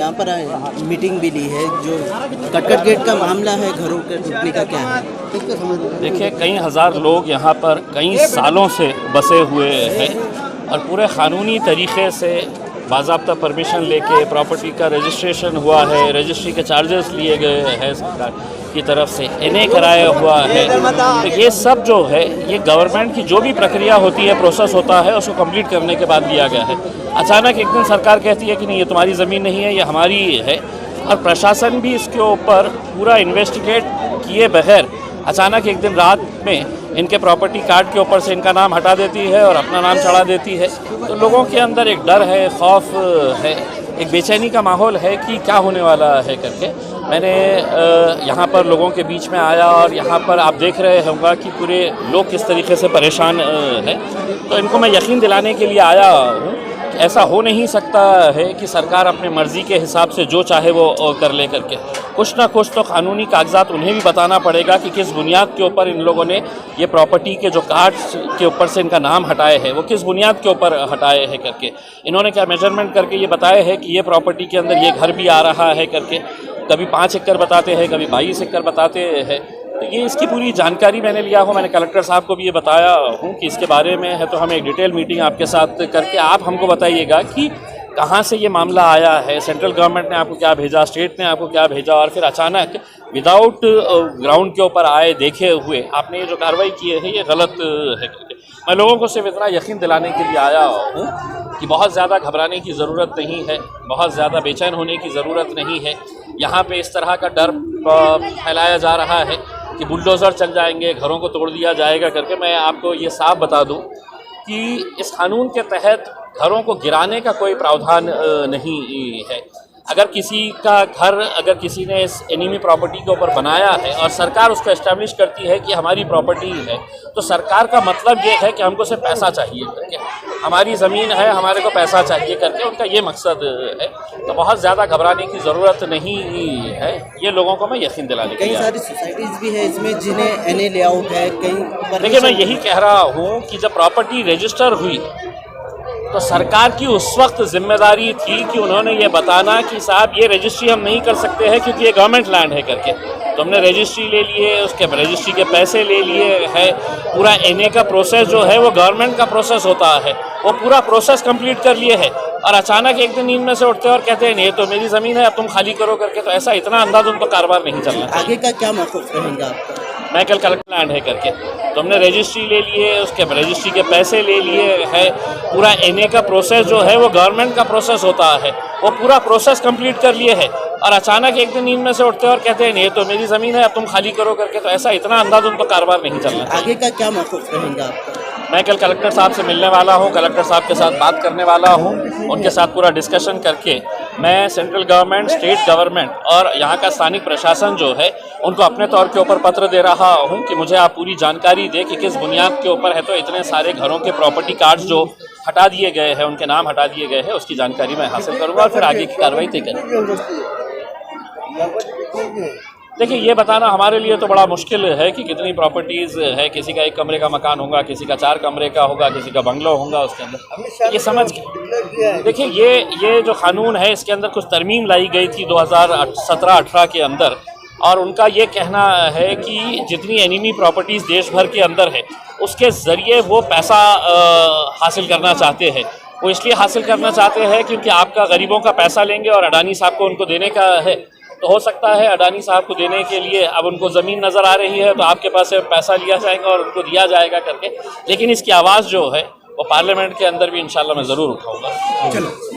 यहाँ पर मीटिंग भी ली है, जो कटकट गेट का मामला है, घरों के टूटने का क्या है? देखिए, कई हज़ार लोग यहाँ पर कई सालों से बसे हुए हैं और पूरे क़ानूनी तरीक़े से बाज़ाब्ता परमिशन लेके प्रॉपर्टी का रजिस्ट्रेशन हुआ है, रजिस्ट्री के चार्जेस लिए गए हैं सरकार की तरफ से, एनए कराया हुआ है। तो ये सब जो है, ये गवर्नमेंट की जो भी प्रक्रिया होती है, प्रोसेस होता है, उसको कंप्लीट करने के बाद लिया गया है। अचानक एक दिन सरकार कहती है कि नहीं, ये तुम्हारी ज़मीन नहीं है, ये हमारी है, और प्रशासन भी इसके ऊपर पूरा इन्वेस्टिगेट किए बगैर अचानक एक दिन रात में इनके प्रॉपर्टी कार्ड के ऊपर से इनका नाम हटा देती है और अपना नाम चढ़ा देती है। तो लोगों के अंदर एक डर है, खौफ है, एक बेचैनी का माहौल है कि क्या होने वाला है करके। मैंने यहाँ पर लोगों के बीच में आया और यहाँ पर आप देख रहे होंगे कि पूरे लोग किस तरीके से परेशान हैं। तो इनको मैं यकीन दिलाने के लिए आया हूँ, ऐसा हो नहीं सकता है कि सरकार अपने मर्ज़ी के हिसाब से जो चाहे वो कर ले करके। कुछ ना कुछ तो कानूनी कागजात उन्हें भी बताना पड़ेगा कि किस बुनियाद के ऊपर इन लोगों ने ये प्रॉपर्टी के जो कार्ड्स के ऊपर से इनका नाम हटाए हैं, वो किस बुनियाद के ऊपर हटाए हैं करके। इन्होंने क्या मेजरमेंट करके ये बताया है कि ये प्रॉपर्टी के अंदर ये घर भी आ रहा है करके। कभी 5 एकड़ बताते हैं, कभी 22 एकड़ बताते हैं। तो ये इसकी पूरी जानकारी मैंने लिया हूँ। मैंने कलेक्टर साहब को भी ये बताया हूँ कि इसके बारे में है, तो हम एक डिटेल मीटिंग आपके साथ करके आप हमको बताइएगा कि कहाँ से ये मामला आया है, सेंट्रल गवर्नमेंट ने आपको क्या भेजा, स्टेट ने आपको क्या भेजा, और फिर अचानक विदाउट ग्राउंड के ऊपर आए देखे हुए आपने ये जो कार्रवाई की है ये गलत है। मैं लोगों को सिर्फ इतना यकीन दिलाने के लिए आया हूँ कि बहुत ज़्यादा घबराने की ज़रूरत नहीं है, बहुत ज़्यादा बेचैन होने की ज़रूरत नहीं है। यहाँ पे इस तरह का डर फैलाया जा रहा है कि बुलडोज़र चल जाएंगे, घरों को तोड़ दिया जाएगा करके। मैं आपको ये साफ बता दूं कि इस कानून के तहत घरों को गिराने का कोई प्रावधान नहीं है। अगर किसी का घर, अगर किसी ने इस एनिमी प्रॉपर्टी के ऊपर बनाया है और सरकार उसको एस्टेब्लिश करती है कि हमारी प्रॉपर्टी है, तो सरकार का मतलब ये है कि हमको सिर्फ पैसा चाहिए करके, हमारी ज़मीन है, हमारे को पैसा चाहिए करके, उनका ये मकसद है। तो बहुत ज़्यादा घबराने की ज़रूरत नहीं है, ये लोगों को मैं यकीन दिलाने के लिए। कई सारी सोसाइटीज़ भी है इसमें जिन्हें एनए लेआउट है। देखिए, मैं यही कह रहा हूँ कि जब प्रॉपर्टी रजिस्टर हुई तो सरकार की उस वक्त जिम्मेदारी थी कि उन्होंने ये बताना कि साहब ये रजिस्ट्री हम नहीं कर सकते हैं क्योंकि ये गवर्नमेंट लैंड है करके। तो हमने रजिस्ट्री ले लिए, उसके रजिस्ट्री के पैसे ले लिए है, पूरा एनए का प्रोसेस जो है वो गवर्नमेंट का प्रोसेस होता है, वो पूरा प्रोसेस कंप्लीट कर लिए है। और अचानक एक दिन नींद में से उठते हैं और कहते हैं नहीं, तो मेरी ज़मीन है, अब तुम खाली करो करके। तो ऐसा इतना अंधाधुंध तो कारोबार नहीं चलना चाहिए। आगे का क्या मौक़िफ़ रहेगा आपका? मैं कल कलेक्टर लैंड है करके, तो हमने रजिस्ट्री ले लिए, उसके रजिस्ट्री के पैसे ले लिए है, पूरा एनए का प्रोसेस जो है वो गवर्नमेंट का प्रोसेस होता है, वो पूरा प्रोसेस कंप्लीट कर लिए है। और अचानक एक दिन नींद में से उठते हैं और कहते हैं नहीं, तो मेरी ज़मीन है, अब तुम खाली करो करके। तो ऐसा इतना अंधाधुंध तो कारोबार नहीं चलना चाहिए। आगे का क्या मौक़िफ़ रहेगा आपका? मैं कल कलेक्टर साहब से मिलने वाला हूं, कलेक्टर साहब के साथ बात करने वाला हूं, उनके साथ पूरा डिस्कशन करके मैं सेंट्रल गवर्नमेंट, स्टेट गवर्नमेंट और यहाँ का स्थानिक प्रशासन जो है उनको अपने तौर के ऊपर पत्र दे रहा हूं कि मुझे आप पूरी जानकारी दें कि किस बुनियाद के ऊपर है तो इतने सारे घरों के प्रॉपर्टी कार्ड्स जो हटा दिए गए हैं, उनके नाम हटा दिए गए हैं, उसकी जानकारी मैं हासिल करूँगा और फिर आगे की कार्रवाई तय करूँगा। देखिए, ये बताना हमारे लिए तो बड़ा मुश्किल है कि कितनी प्रॉपर्टीज़ है। किसी का 1 कमरे का मकान होगा, किसी का 4 कमरे का होगा, किसी का बंगलो होगा उसके अंदर। ये समझ के देखिए, ये जो कानून है इसके अंदर कुछ तरमीम लाई गई थी 2017-18 के अंदर, और उनका ये कहना है कि जितनी एनिमी प्रॉपर्टीज़ देश भर के अंदर है उसके ज़रिए वो पैसा हासिल करना चाहते हैं। वो इसलिए हासिल करना चाहते हैं क्योंकि आपका गरीबों का पैसा लेंगे और अडानी साहब को उनको देने का है। तो हो सकता है अडानी साहब को देने के लिए अब उनको ज़मीन नज़र आ रही है तो आपके पास से पैसा लिया जाएगा और उनको दिया जाएगा करके। लेकिन इसकी आवाज़ जो है वो पार्लियामेंट के अंदर भी इंशाल्लाह मैं ज़रूर उठाऊँगा।